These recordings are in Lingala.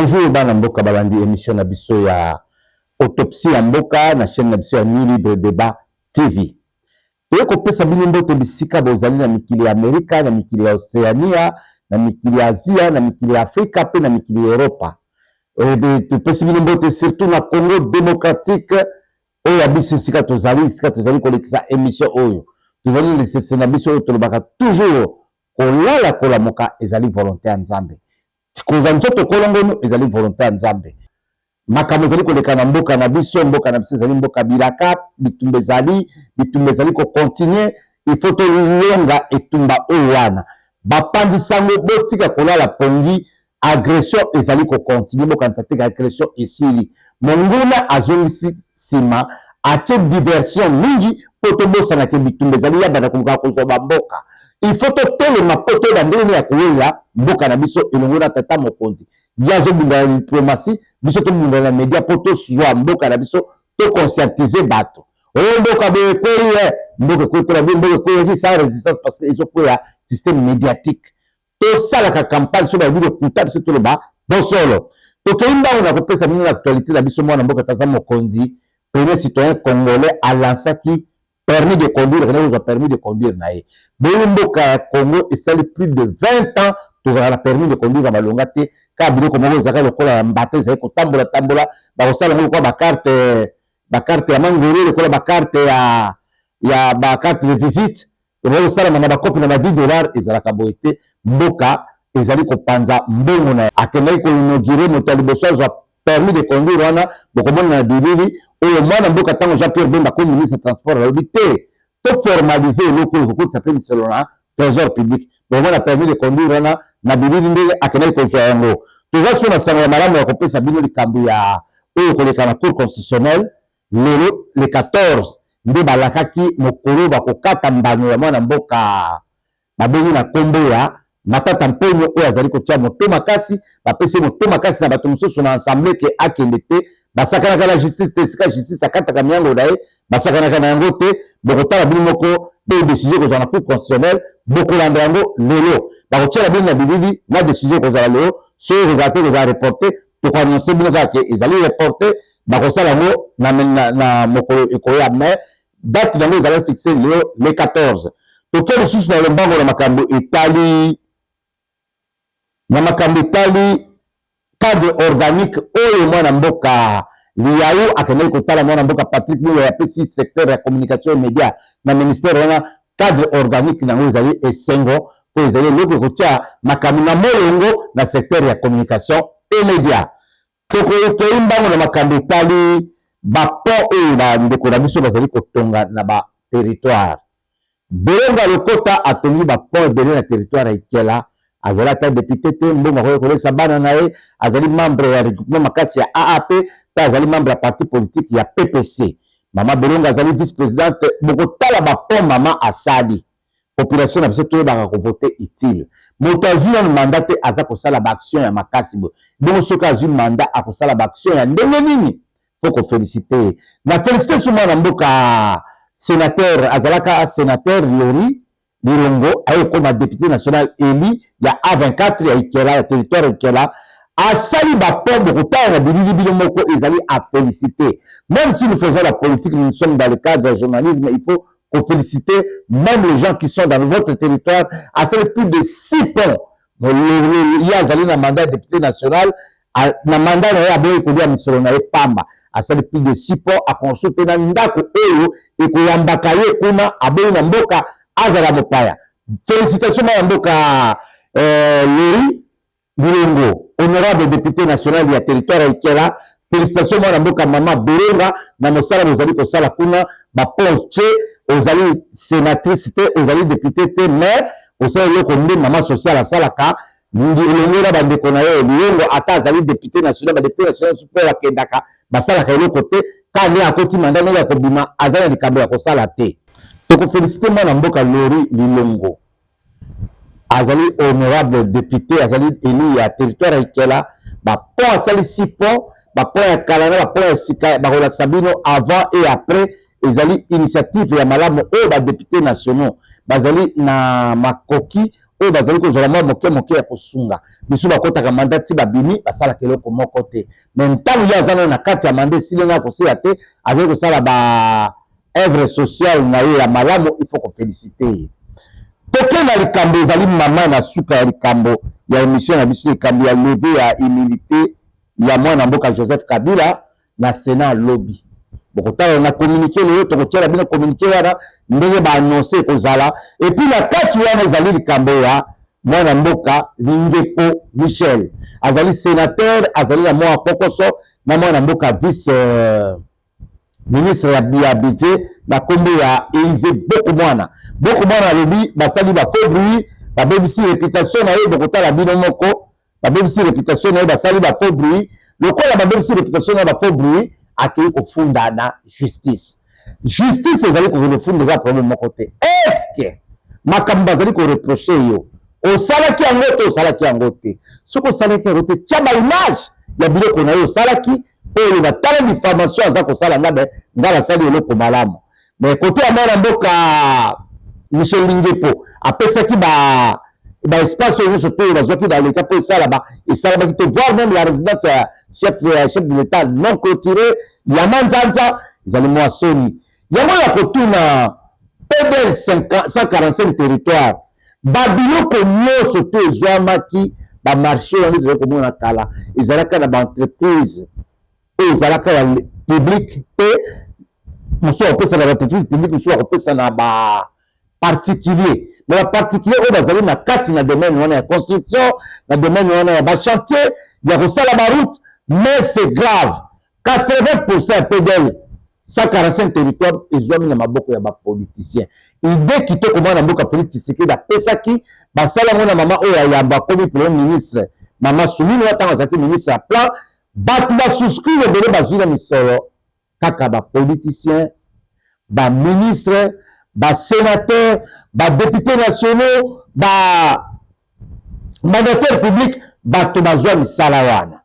Bonjour bana mboka balandi émission na biso ya autopsie ya mboka na chaîne na biso ya New Libre Débat TV. Toyeko pesa bino mbote bisika bozali na mikili ya Amerika, na mikili ya Oceania, na mikili ya Asia, na mikili ya Afrika pe na mikili ya Europa. Topesi bino mbote surtout na Congo démocratique oyo ya biso sika tozali kolekisa émission oyo. Tozali lesese na biso oyo tolobaka toujours kolala kolamoka ezali volonté ya Nzambe. Koza nzoto kolongono ezali volonté ya Nzambe. Makambo ezali koleka na mboka na biso ezali mboka bilaka, bitumba ezali ko continuer, il faut tolonga etumba oyo wana. Bapanzi sango botika kolala pongi, agression ezali ko continuer, mboka ntateka agression esili. Monguna azongisi sima, ache diversion mingi, poto bosa na ke bitumba ezali ya bana kumuka kozwa mboka. Il faut totelema poto na ndenge ya kuwela mboka na biso elongo na tata mokonzi. Yazo bunda la diplomatie, biso to bunda la média poto zwa mboka na biso to conscientiser bato. Oyo mboka be koye, mboka ko to mboka ko sans résistance parce que ils ont un système médiatique. To sala ka campagne sur la vidéo kuta biso to ba bon solo. To keimba on a kopesa mini l'actualité la biso mwana mboka tata mokonzi, premier citoyen congolais à lansaki permis de conduire, nous a permis de conduire nae. Mboka Congo et ça plus de 20 ans, tu auras la permis de conduire à Malongate, car bilo comme vous avez le col à mbaté, c'est ko tambola, ba osala ngo ba carte ya mangoro, le col ba carte ya ba carte de visite, et vous osala na ba copie na $10 ezala boité, mboka ezali ko panza mbongo na akemai ko inaugurer moto liboso za permis de conduire wana bokomona na bilili oyo mwana mboka tango Jean-Pierre Bemba comme ministre transport la bité to formaliser loko ko s'appelle selon la trésor public bon mwana permis de conduire wana na bilili ndenge akenai ko yango toza sur na sango malamu ya kopesa bino likambi ya oyo koleka na cour constitutionnelle le 14 nde balakaki mokolo bakokata mbanyo ya mwana mboka babengi na kombo ya Matata Mponyo oyo azali kotia moto makasi bapesi moto makasi na bato mosusu na assemblée ke akende te basakana la justice te sika justice akataka miango na ye basakana na yango te bokotala bino moko pe décision kozala na cour constitutionnelle bokolanda yango lelo bakotia bino na bilili na décision kozala lelo soyo kozala te kozala reporté tokoannonce bino kaka ke ezali reporté bakosala yango na mokolo ekoya mais date yango ezali fixé lelo le 14 toke lisusu na lombango na makambo etali na makambo etali cadre organique oyo mwana mboka liayo akendaki kotala mwana mboka Patrick Mouya ya pesi secteur ya communication et média na ministère wana cadre organique nango ezali esengo po ezali eloko kotia makambo na molongo na secteur ya communication et média tokoyimbango na makambo etali bapont oyo bandeko na biso bazali kotonga na baterritoire Belonga Lokota atongi bapont ebele na territoire ya Ikela azali ata député te mbongo akoki kolesa bana na ye azali membre ya regroupement makasi ya AAP pe azali membre ya parti politique ya PPC. Mama Belonga azali vice-présidente bokotala bapont mama asali population na biso toyebaka kovote utile moto azwi nanu mandat te aza kosala baaction ya makasi bo bongo soki azwi mandat akosala baaction ya ndenge nini fo kofélicité na félicité so mwana mboka sénateur azalaka sénateur Lori Lilongo ayo comme député national élu ya A24 ya Ikela ya territoire ya Ikela asali bapont bokotala na bilili bino moko ezali à féliciter. Même si nous faisons la politique, nous sommes dans le cadre du journalisme, il faut féliciter même les gens qui sont dans votre territoire. Asali plus de 6 ponts. Il y a azali na mandat député national na mandat na ya boye kodia misolo na pamba asali plus de 6 ponts à construire na ndako oyo ekoyambaka ye kuna aboyi na mboka azala mopaya. Félicitations à mboka Lori Bilongo, honorable député national du territoire ya Ikela. Félicitations à mboka mama Belonga na mosala bozali kosala kuna ba ponche ozali sénatrice te ozali député te mais osala loko nde mama social asalaka ngi elongera bandeko na yo Bilongo ata azali député national ba député national super akendaka basalaka eloko te kande akoti mandat na kobima azali likambo ya kosala te. Toko féliciter mwana mboka Lori Bilongo azali honorable député azali élu ya territoire ya Ikela ba pont asali 6 ponts ba pont ya kalana ba pont ya sika ba relaksa bino avant et après ezali initiative ya malamu o ba député nationaux bazali na makoki oyo bazali kozala mwa moke ya kosunga biso bakotaka manda ti babimi basalaka eloko moko te me ntango ye aza nano na kati ya manda esili nga kosila te azali kosala ba œuvre sociale na ye ya malamu il faut kofélicite ye toke na likambo ezali mama na suka ya likambo ya émission na biso likambo ya leve ya humilité ya mwana mboka Joseph Kabila na Sénat lobby bokotala na communiqué lelo tokotiela bino communiqué wana ndenge baannonce ekozala epuis na kati wana ezali likambo ya mwana mboka Lingepo Michel azali sénateur azali na mwa kokoso na mwana mboka vice ministre ya budget na kombo ya Élysée boko mwana alobi basali ba faux bruit babebisi réputation na ye bokotala bino moko babebisi réputation na ye basali ba faux bruit lokola babebisi réputation na ba faux bruit akei kofunda na justice ezali kofunda eza problème moko te estce makambo bazali koreproche yo osalaki yango te osalaki yango te soki osalaki yango te tia baimage ya biloko na yo osalaki oyo batala diffamation aza kosala nga nasali eloko malamu me kote ya mwana mboka Michel Lingepo apesaki espace oyo nyonso to bazwaki na leta mpo esalabaki te voir même la résidence ya chef de l'état non clôturé ya manzanza ezali mwa soni yango ya kotuna PDL 145 territoire babiloko nyonso to ezwamaki bamarché wana ezali komona kala ezalaka na baentreprise oyo ezalaka ya public te mosusu akopesa na baentreprise publique mosusu akopesa na baparticulier mais baparticulier oyo bazali na kasi na domaine wana ya construction na domaine wana ya bachantier ya kosala baroute mais c'est grave 80% ya PDL 145 territoire ezwami na maboko ya bapoliticien ide kitoko mwana mboka Félix Tshisekedi apesaki basala yango na mama oyo ayamba akomi premier ministre mama Soumini watanga azalaki ministre ya plan bato basouscrire ebele bazwi na misolo kaka bapoliticien baministre basénateur badéputé nationaux bamandataire public bato bazwa misala wana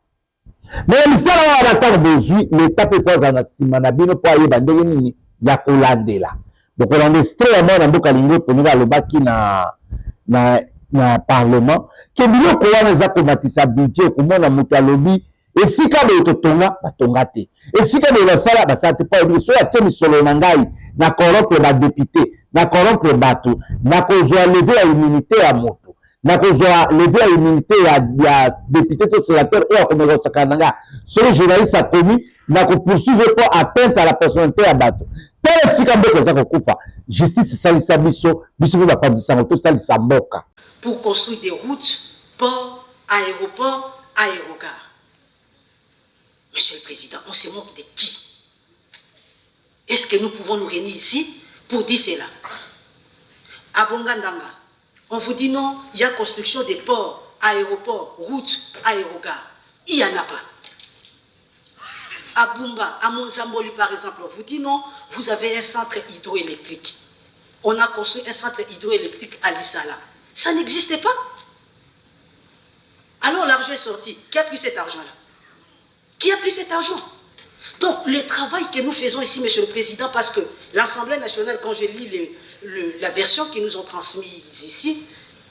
mais misala wana ntango bozwi leta mpe po azala na nsima na bino mpo ayeba ndenge nini ya kolandela bokolanda extrait ya mwana mboka Lingepo ndenge alobaki na parlement ke biloko wana eza komatisa budget okomona moto alobi esika boye totonga batonga te esika boye basala te mpo ayebi soki atie misolo na ngai na corrompre badepute na corrompre bato na kozwa leve ya immunité ya moto na kozwa leve ya immunité ya député to sénateur oyo akomeka kosakana na ngai soki journaliste akomi na kopoursuivre mpo atteinte à la personnalité ya bato tala esika mboka eza kokufa justice esalisa biso mpe bapandisango tosalisa mboka pour construire des routes, ports, aéroports, aérogares. Monsieur le Président, on se moque de qui? Est-ce que nous pouvons nous réunir ici pour dire cela? À Bongandanga, on vous dit non, il y a construction des ports, aéroports, routes, aérogares. Il n'y en a pas. À Bumba, à Monzamboli par exemple, on vous dit non, vous avez un centre hydroélectrique. On a construit un centre hydroélectrique à Lissala. Ça n'existait pas. Alors l'argent est sorti. Qui a pris cet argent-là? Qui a pris cet argent? Donc le travail que nous faisons ici, Monsieur le Président, parce que l'Assemblée nationale, quand je lis la version qu'ils nous ont transmise ici,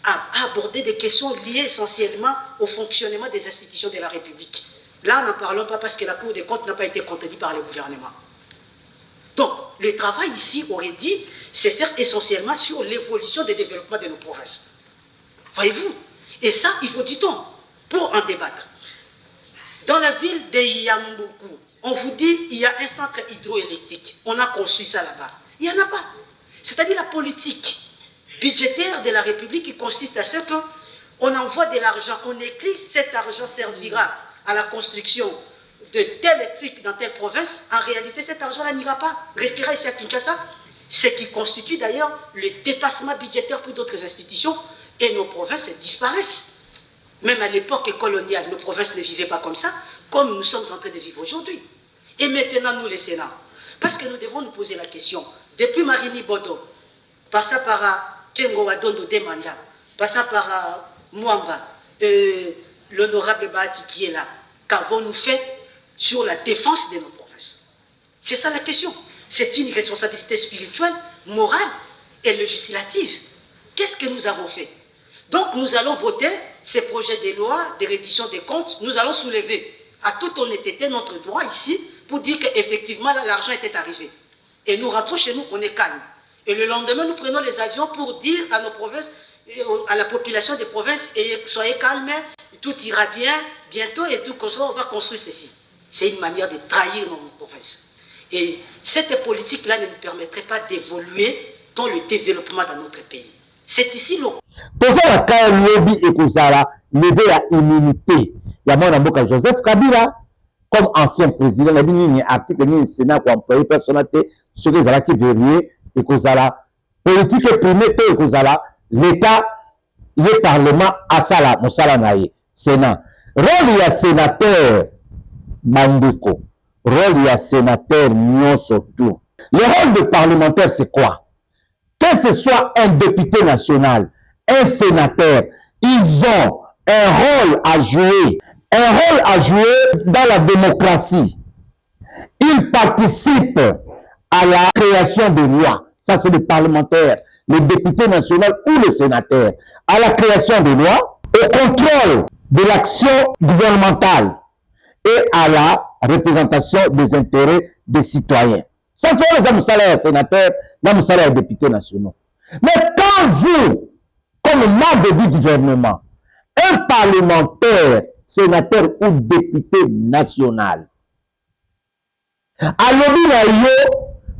a abordé des questions liées essentiellement au fonctionnement des institutions de la République. Là, n'en parlons pas parce que la Cour des comptes n'a pas été contredite par le gouvernement. Donc, le travail ici, aurait dit, c'est faire essentiellement sur l'évolution des développements de nos provinces. Voyez-vous? Et ça, il faut du temps pour en débattre. Dans la ville de Yambuku, on vous dit il y a un centre hydroélectrique. On a construit ça là-bas. Il n'y en a pas. C'est-à-dire la politique budgétaire de la République qui consiste à ce qu'on envoie de l'argent, on écrit cet argent servira à la construction de tel truc dans telle province. En réalité, cet argent-là n'ira pas, restera ici à Kinshasa, ce qui constitue d'ailleurs le dépassement budgétaire pour d'autres institutions, et nos provinces disparaissent. Même à l'époque coloniale, nos provinces ne vivaient pas comme ça, comme nous sommes en train de vivre aujourd'hui. Et maintenant, nous, les Sénats, parce que nous devons nous poser la question, depuis Marini Bodo, passant par Kengo Wadondo Demanda, passant par Mwamba, l'honorable Bahati qui est là, qu'avons-nous fait sur la défense de nos provinces? C'est ça la question. C'est une responsabilité spirituelle, morale et législative. Qu'est-ce que nous avons fait? Donc nous allons voter ces projets de loi de reddition des comptes. Nous allons soulever à toute honnêteté notre droit ici pour dire qu'effectivement l'argent était arrivé. Et nous rentrons chez nous, on est calme. Et le lendemain, nous prenons les avions pour dire à nos provinces, à la population des provinces, soyez calmes, tout ira bien, bientôt et tout comme ça, on va construire ceci. C'est une manière de trahir nos provinces. Et cette politique-là ne nous permettrait pas d'évoluer dans le développement dans notre pays. C'est ici le... Pour ça, la lobby et Kozala lever à immunité. Il y a mon avocat Joseph Kabila, comme ancien président, il y a un article du Sénat pour employer personnalité, ce que Zala qui verrouillé et Kozala. Politique primée et Kozala, l'État, le Parlement, Asala, Moussala Naye, Sénat. Rôle il y a sénateur, Bandeko. Rôle il y a sénateur, Nyon surtout. Le rôle de parlementaire, c'est quoi? Que ce soit un député national, un sénateur, ils ont un rôle à jouer dans la démocratie. Ils participent à la création de lois. Ça, c'est les parlementaires, les députés nationaux ou les sénateurs. À la création de lois, au contrôle de l'action gouvernementale et à la représentation des intérêts des citoyens. Ça, c'est les salaires sénateurs, les salaires députés nationaux. Mais quand vous, comme membre du gouvernement, un parlementaire, sénateur ou député national, à l'objet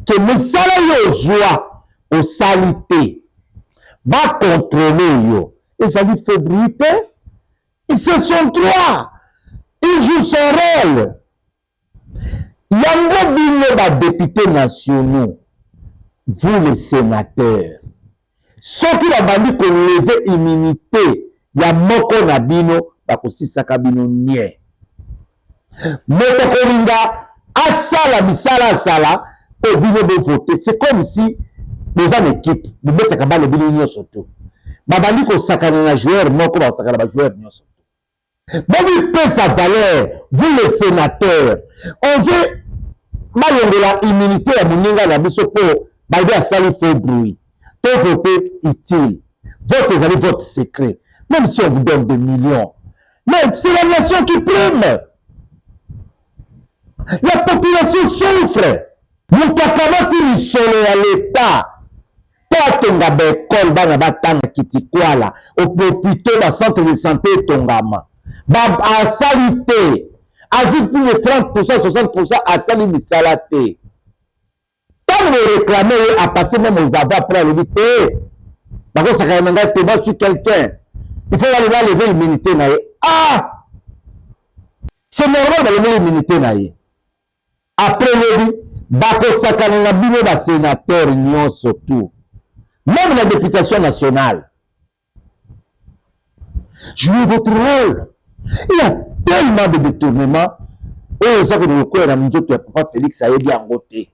que nous salaires joie aux salités, va contrôler yo. Et ça dit fébrilité, c'est son droit. Il joue son rôle. Yango bino ba députés nationaux, vous les sénateurs, ceux qui ont bandi qu'on lever immunité, ya moko na bino, ba kosisaka bino nie. Moto kolinga, asala bisala asala, et bino de voter. C'est comme si, dans une équipe, vous mettez à le bino nyo surtout. Ba bandi ko sakana na joueur, moko ba sakana ba joueur nyo surtout. Bon, il paie sa valeur, vous les sénateurs. On veut la immunité à Mouninga na biso pour bailler à salir faux bruit. Pour voter utile. Vote, vous avez vote secret. Même si on vous donne des millions. Mais c'est la nation qui prime. La population souffre. Nous t'acclamons solo à l'État. Pas ton gabé, col, bana batana kitikuala. Au plutôt dans centre de santé tongama. À salité. Ajoute plus de 30%, 60% à salir misalaté. Quand vous réclamez à passer même aux avants après le vite, parce que ça quand même un sur quelqu'un, il faut aller lever l'immunité. Ah! C'est normal de lever l'immunité. Après le vite, bako sakana bino ba sénateur nyon surtout. Même la députation nationale. Jouez votre rôle. Il y a tellement de détournements. Et ça que nous connaissons, nous autres, Papa Félix a aidé en côté.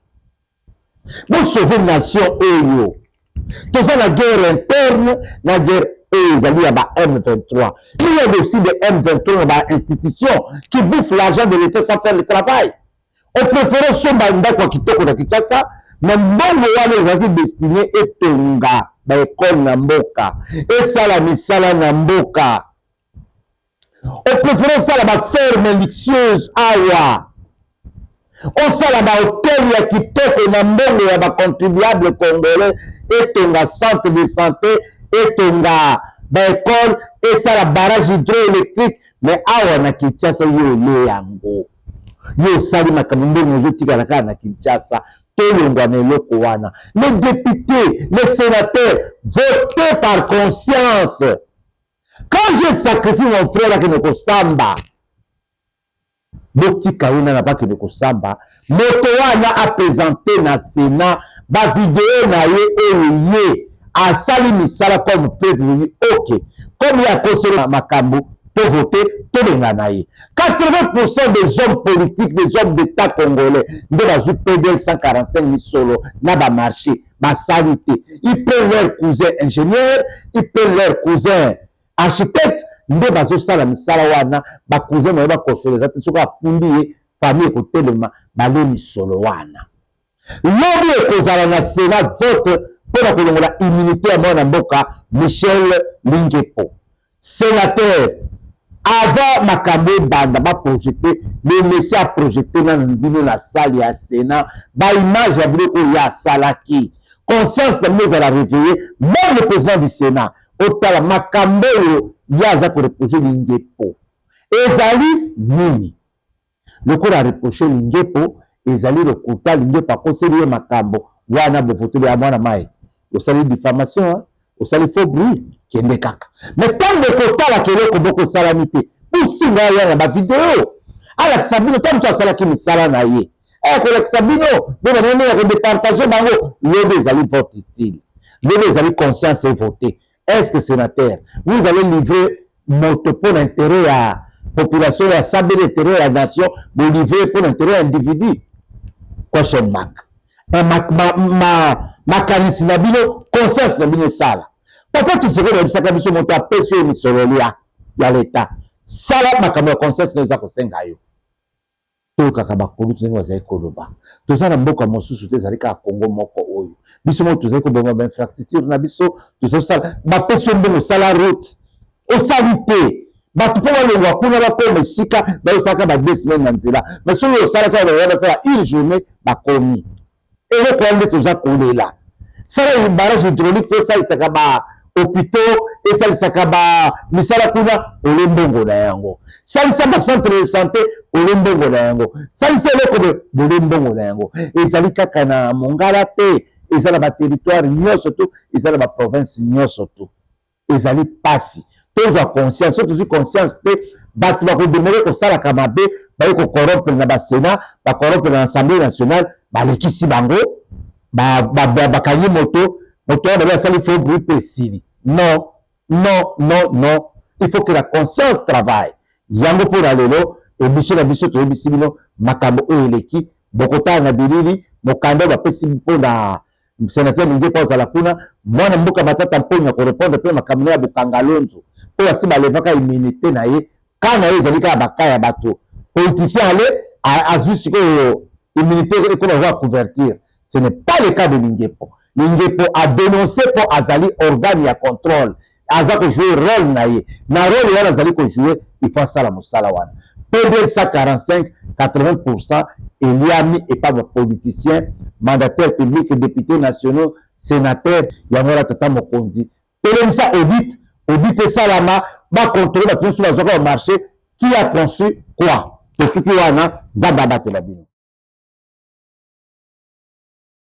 Pour sauver la nation, tout ça, la guerre interne, la guerre ils allaient à M23. Il y a aussi des M23 dans l'institution qui bouffent l'argent de l'État sans faire le travail. On préfère ce mandat quoi qui toque dans ça, mais bon, les gens destinés et Tonga, l'école Namboka, et ça la misala Namboka. On préfère ça la ferme luxueuse awa. On ça la hôtel qui toque Nambongo ya ba contribuable congolais et Tonga centre de santé et Tonga école et ça la barrage hydroélectrique mais awa na Kinshasa yo le yango. Yo sali makambo nous tika na Kinshasa. Les députés, les sénateurs, votez par conscience. Quand j'ai sacrifié mon frère à Kinoko Samba, Botika Yuna n'a pas Kinoko Samba, Motoana a présenté dans le Sénat, ma vidéo n'a eu à Sali Misala comme prévenu, ok. Comme il y a consolé Makambo, pour voter, tout le monde. 80% des hommes politiques, des hommes d'État congolais, de la PDL 145 000 solo, n'a pas marché, ma sanité. Ils prennent leurs cousins ingénieurs, ils prennent leurs cousins architectes, de bazo sala misala wana, ba cousin na ba consoler, ça te soit fundi famille côté de ma balé misolo wana. L'homme est causé na Sénat, d'autres pour la immunité à mon mboka Michel Lingepo. Sénateur, avant Makambe Banda, ba projeté, le laisser à projeter dans la salle et à Sénat, ba image à brûler il y a Salaki. Conscience de nous à la réveiller, même le président du Sénat, autant la Makambe, il y a za pour reprocher Lingepo. Ezali nini. Le coup a reproché Lingepo, ezali le kota Lingepo a conseillé Makambo, wana bo voter à moi na mai. Au salut diffamation, au salut faux bruit, qui est des caca. Mais tant de quota la kele ko boko salamité, pour si na ya na vidéo. Ala Sabino tant tu sala ki misala na ye. Ko Sabino, bon on est de partager bango, le des ali vote utile. Le des ali conscience et voter. Est-ce que sénateur, vous allez livrer moto pour l'intérêt à population, à saber l'intérêt à la nation, vous livrez pour l'intérêt à l'individu? Question mark. Ma kanisi na bino conscience na bino sala papa tu serais na bisaka biso moto apesi ni sololia ya leta sala makambo ya conscience na za kosenga yo to kaka bakolu tu ngi bazai koloba to za na mboka mosusu te zalika Kongo moko oyo biso mo tu zai ko bonga infrastructure na biso to so sala ba pesi mbongo sala route o salite batu po balongwa kuna bakoma sika ba osaka ba 2 semaines na nzela mais so yo sala ka ba sala une journée bakomi. Et le problème de tout ça, ça un barrage hydraulique, ça, il s'acaba hôpitaux, et ça, il s'acaba, mais ça, la kuna, au lembongo na yango. Ça, il s'acaba centre de santé, au lembongo na yango. Ça, il s'acaba au lembongo na yango. Et ça, il s'acaba mongala te, et ça, la territoire, nyo surtout, et ça, la province, nyo surtout. Et ça, il passe. Tous ont conscience, surtout conscience te, batu ba ko demeurer ko sala kamabe ba ko corrompre na ba Sénat ba corrompre na l'Assemblée nationale ba lekisi bango ba kanyi moto ba sali faut bruit pesili. Non, il faut que la conscience travaille. Yango pour alelo et biso na biso to bisibino makambo eleki bokota na bilili mokanda ba pesi mpona sénateur Lingepo za la kuna mwana mboka batata mpona ko répondre pe makambo ya bukangalonzo po asiba levaka immunité na ye. Quand on a dit bakaya bateau, politicien allait à juste immunité et qu'on va convertir. Ce n'est pas le cas de Lingepo. Lingepo a dénoncé pour Azali organe à contrôle. Azali jouer rôle naïe. Na rôle ya Azali ko jouer, il faut ça la musalawan. PDL 145, 80%, il y a mis et pas de politiciens, mandataires publics, députés nationaux, sénateurs, il y a un tata mokondi. Télémisa audit salama, va contrôler la construction sur le marché, qui a conçu quoi? Que ce qui est là, Zababa Telabino.